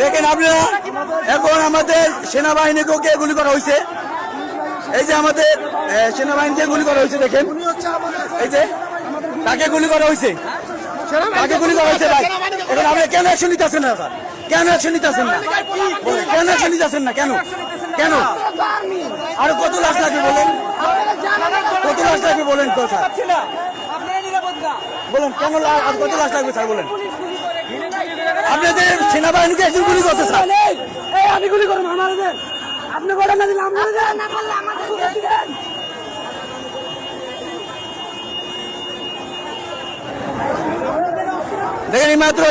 দেখেন আপনারা, এখন আমাদের সেনাবাহিনীকেও কে গুলি করা হয়েছে। এই যে আমাদের সেনাবাহিনীকে গুলি করা হয়েছে, দেখেন এই যে তাকে গুলি করা হয়েছে, তাকে গুলি করা হয়েছে। ভাই এখন আপনি কেন অ্যাকশন নিতেছেন না? কেন অ্যাকশন নিতেছেন না? কেন অ্যাকশন নিতেছেন না? কেন কেন আরো কত লাশ লাগবে বলেন? কত লাশ লাগবে বলেন তো স্যার? বলেন কেন আর কত লাশ লাগবে স্যার বলেন? আপনাদের সেনাবাহিনীকে একজন গুলি করতে স্যার। আমি গুলি করবো আমাদের, আপনি বলেন না দিলে আমরা দেখেন এই মাত্র